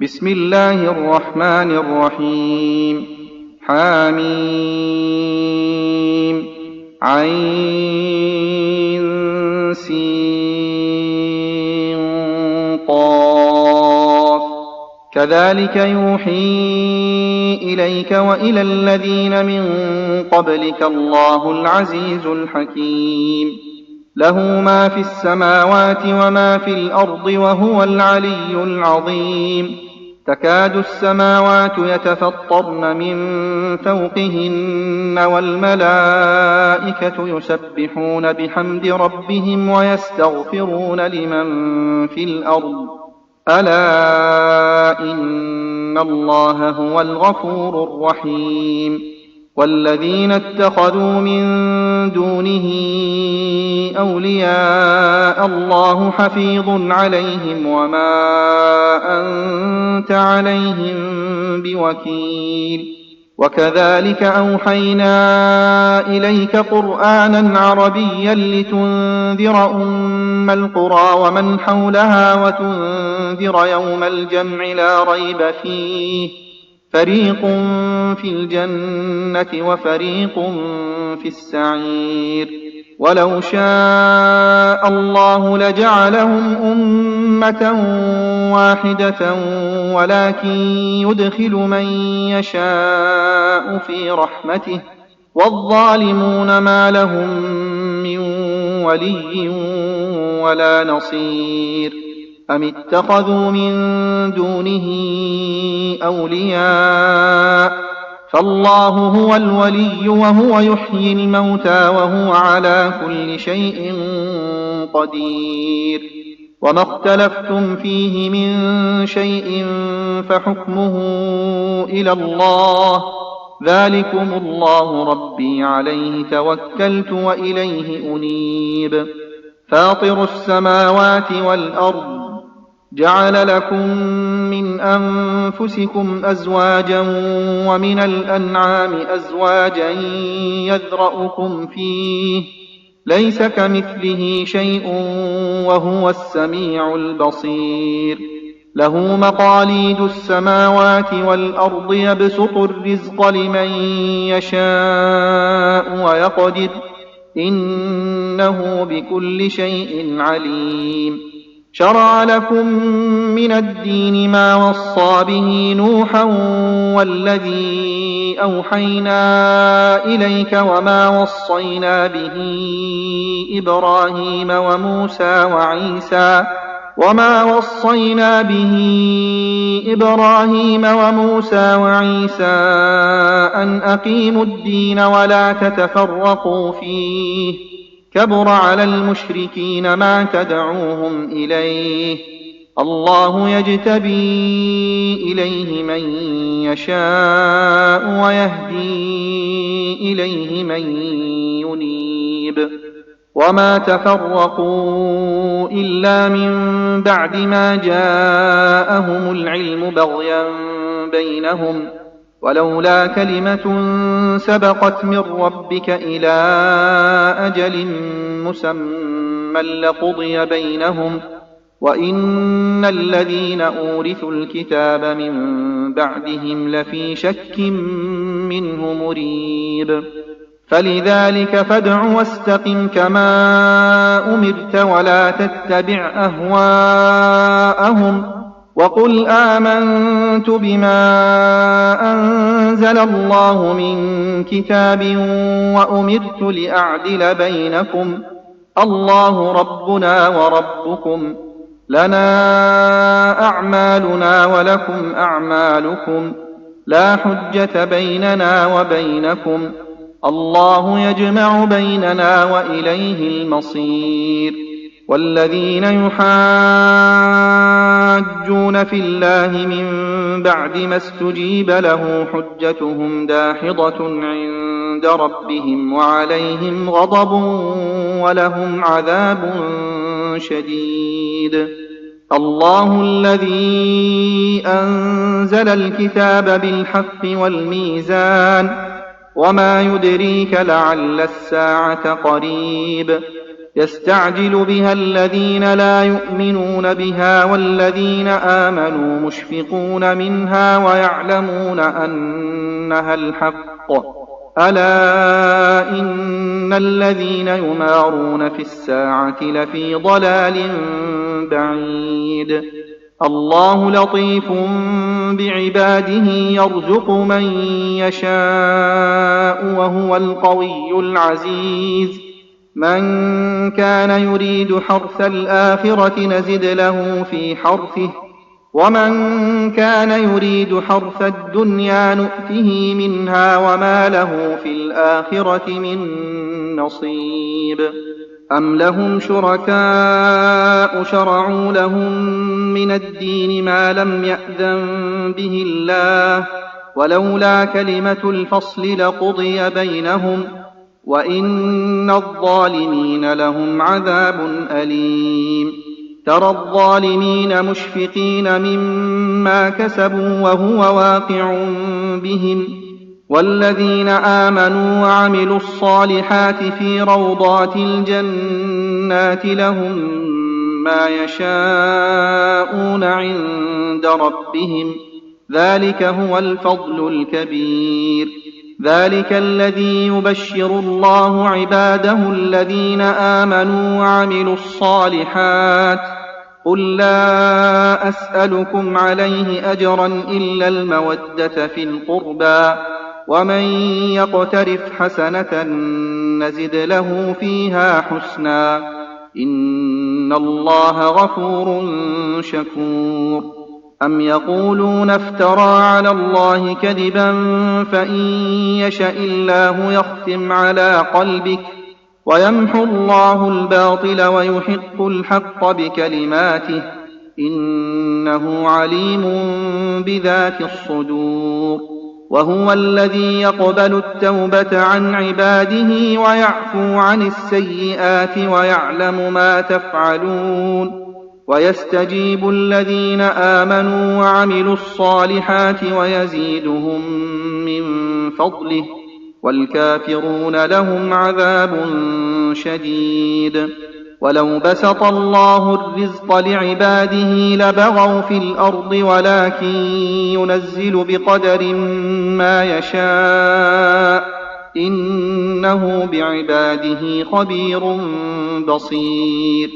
بسم الله الرحمن الرحيم. حميم عين سين قاف. كذلك يوحي إليك وإلى الذين من قبلك الله العزيز الحكيم. له ما في السماوات وما في الأرض وهو العلي العظيم. تكاد السماوات يتفطرن من فوقهن والملائكة يسبحون بحمد ربهم ويستغفرون لمن في الأرض ألا إن الله هو الغفور الرحيم. والذين اتخذوا من دونه أولياء الله حفيظ عليهم وما أنت عليهم بوكيل. وكذلك أوحينا إليك قرآنا عربيا لتنذر أم القرى ومن حولها وتنذر يوم الجمع لا ريب فيه فريق في الجنة وفريق في السعير. ولو شاء الله لجعلهم أمة واحدة ولكن يدخل من يشاء في رحمته والظالمون ما لهم من ولي ولا نصير. أم اتخذوا من دونه أولياء فالله هو الولي وهو يحيي الموتى وهو على كل شيء قدير. وما اختلفتم فيه من شيء فحكمه إلى الله ذلكم الله ربي عليه توكلت وإليه أنيب. فاطر السماوات والأرض جعل لكم من أنفسكم أزواجا ومن الأنعام أزواجا يذرأكم فيه ليس كمثله شيء وهو السميع البصير. له مقاليد السماوات والأرض يبسط الرزق لمن يشاء ويقدر إنه بكل شيء عليم. شرع لكم من الدين ما وصى به نوحا والذي أوحينا إليك وما وصينا به إبراهيم وموسى وعيسى أن أقيموا الدين ولا تتفرقوا فيه كبر على المشركين ما تدعوهم إليه الله يجتبي إليه من يشاء ويهدي إليه من ينيب. وما تفرقوا إلا من بعد ما جاءهم العلم بغيا بينهم ولولا كلمة سبقت من ربك إلى أجل مسمى لقضي بينهم وإن الذين أورثوا الكتاب من بعدهم لفي شك منه مريب. فلذلك فادع واستقم كما أمرت ولا تتبع أهواءهم وقل آمنت بما أنزل الله من كتاب وأمرت لأعدل بينكم الله ربنا وربكم لنا أعمالنا ولكم أعمالكم لا حجة بيننا وبينكم الله يجمع بيننا وإليه المصير. والذين يحاجون في الله من بعد ما استجيب له حجتهم داحضة عند ربهم وعليهم غضب ولهم عذاب شديد. الله الذي أنزل الكتاب بالحق والميزان وما يدريك لعل الساعة قريب يستعجل بها الذين لا يؤمنون بها والذين آمنوا مشفقون منها ويعلمون أنها الحق. ألا إن الذين يمارون في الساعة لفي ضلال بعيد. الله لطيف بعباده يرزق من يشاء وهو القوي العزيز. من كان يريد حرث الآخرة نزد له في حرثه ومن كان يريد حرث الدنيا نؤته منها وما له في الآخرة من نصيب. أم لهم شركاء شرعوا لهم من الدين ما لم يأذن به الله ولولا كلمة الفصل لقضي بينهم وإن الظالمين لهم عذاب أليم. ترى الظالمين مشفقين مما كسبوا وهو واقع بهم والذين آمنوا وعملوا الصالحات في روضات الجنات لهم ما يشاءون عند ربهم ذلك هو الفضل الكبير. ذلك الذي يبشر الله عباده الذين آمنوا وعملوا الصالحات. قل لا أسألكم عليه أجرا إلا المودة في القربى ومن يقترف حسنة نزد له فيها حسنا إن الله غفور شكور. أم يقولون افترى على الله كذبا فإن يشأ الله يختم على قلبك ويمحو الله الباطل ويحق الحق بكلماته إنه عليم بذات الصدور. وهو الذي يقبل التوبة عن عباده ويعفو عن السيئات ويعلم ما تفعلون ويستجيب الذين آمنوا وعملوا الصالحات ويزيدهم من فضله والكافرون لهم عذاب شديد. ولو بسط الله الرزق لعباده لبغوا في الأرض ولكن ينزل بقدر ما يشاء إنه بعباده خبير بصير.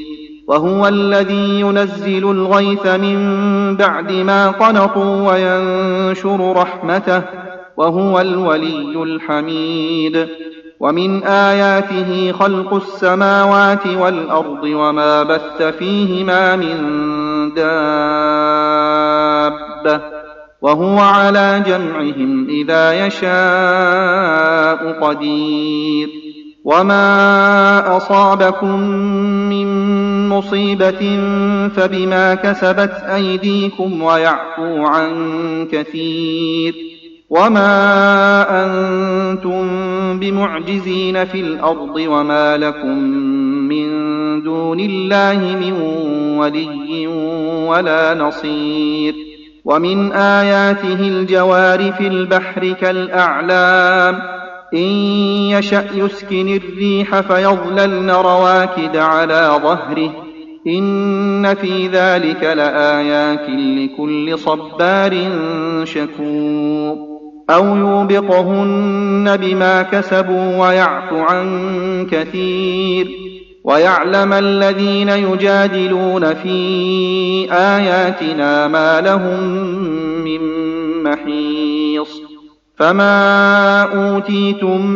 وهو الذي ينزل الغيث من بعد ما قنطوا وينشر رحمته وهو الولي الحميد. ومن آياته خلق السماوات والأرض وما بث فيهما من دابة وهو على جمعهم إذا يشاء قدير. وما أصابكم من مصيبة فبما كسبت أيديكم ويعفو عن كثير. وما أنتم بمعجزين في الأرض وما لكم من دون الله من ولي ولا نصير. ومن آياته الجوار في البحر كالأعلام إن يشأ يسكن الريح فيظللن رواكد على ظهره إن في ذلك لآيات لكل صبار شكور. أو يوبقهن بما كسبوا ويعفو عن كثير. ويعلم الذين يجادلون في آياتنا ما لهم من محيص. فما أوتيتم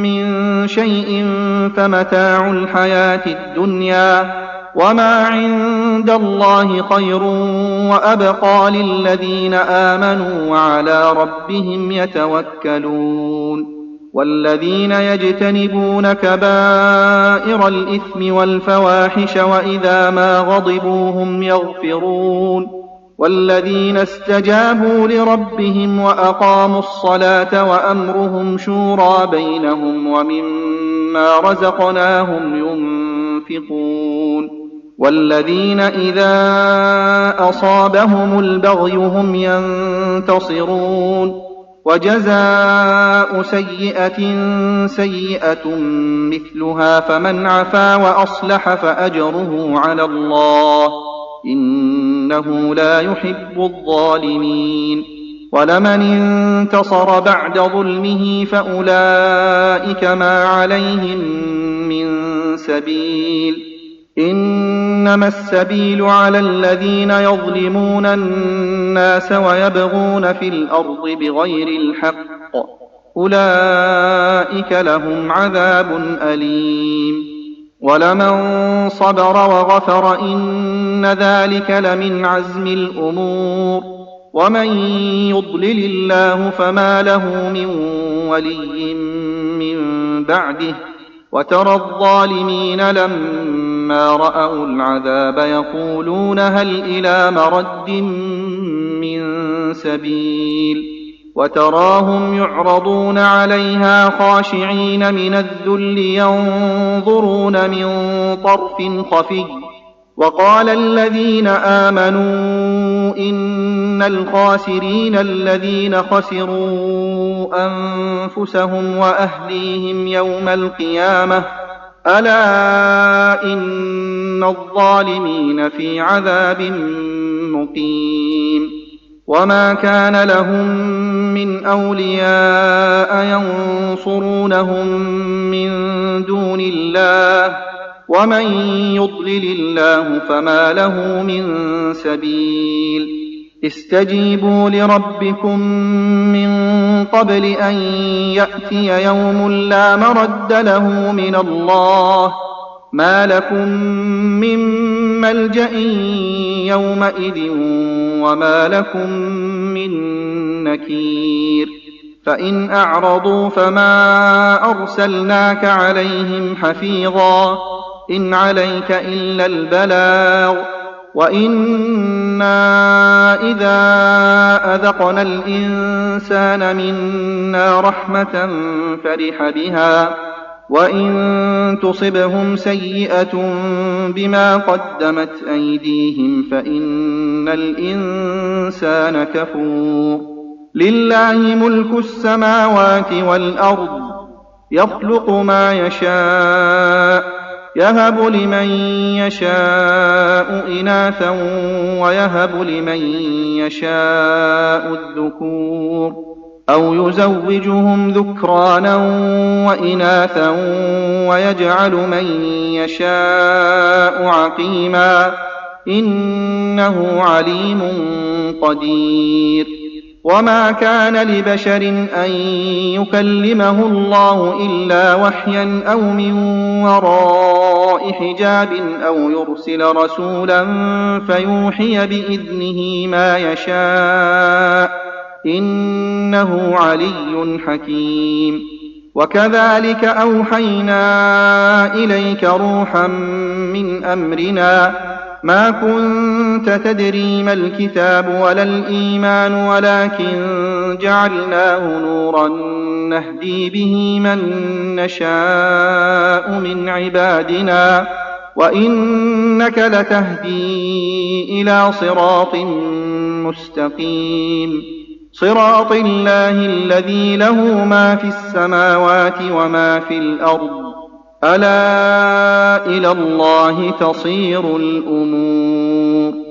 من شيء فمتاع الحياة الدنيا وما عند الله خير وأبقى للذين آمنوا وعلى ربهم يتوكلون. والذين يجتنبون كبائر الإثم والفواحش وإذا ما غضبوا هم يغفرون. والذين استجابوا لربهم وأقاموا الصلاة وأمرهم شورى بينهم ومما رزقناهم ينفقون. والذين إذا أصابهم البغي هم ينتصرون. وجزاء سيئة سيئة مثلها فمن عفا وأصلح فأجره على الله إنه لا يحب الظالمين ولمن انتصر بعد ظلمه فأولئك ما عليهم من سبيل إنما السبيل على الذين يظلمون الناس ويبغون في الأرض بغير الحق أولئك لهم عذاب أليم ولمن صبر وغفر إن ذلك لمن عزم الأمور ومن يضلل الله فما له من ولي من بعده وترى الظالمين لما رأوا العذاب يقولون هل إلى مرد من سبيل وتراهم يعرضون عليها خاشعين من الذل ينظرون من طرف خفي وقال الذين آمنوا إن الخاسرين الذين خسروا أنفسهم وأهليهم يوم القيامة ألا إن الظالمين في عذاب مقيم وما كان لهم من أولياء ينصرونهم من دون الله ومن يضلل الله فما له من سبيل استجيبوا لربكم من قبل أن يأتي يوم لا مرد له من الله ما لكم من ملجأ يومئذ وما لكم من نكير فإن أعرضوا فما أرسلناك عليهم حفيظا إن عليك إلا البلاغ وإنا إذا أذقنا الإنسان منا رحمة فرح بها وإن تصبهم سيئة بما قدمت أيديهم فإن الإنسان كفور لله ملك السماوات والأرض يخلق ما يشاء يهب لمن يشاء إناثا ويهب لمن يشاء الذكور أو يزوجهم ذكرانا وإناثا ويجعل من يشاء عقيما إنه عليم قدير وما كان لبشر أن يكلمه الله إلا وحيا أو من وراء حجاب أو يرسل رسولا فيوحي بإذنه ما يشاء إنه علي حكيم وكذلك أوحينا إليك روحا من أمرنا ما كنت تدري ما الكتاب ولا الإيمان ولكن جعلناه نورا نهدي به من نشاء من عبادنا وإنك لتهدي إلى صراط مستقيم صراط الله الذي له ما في السماوات وما في الأرض ألا إلى الله تصير الأمور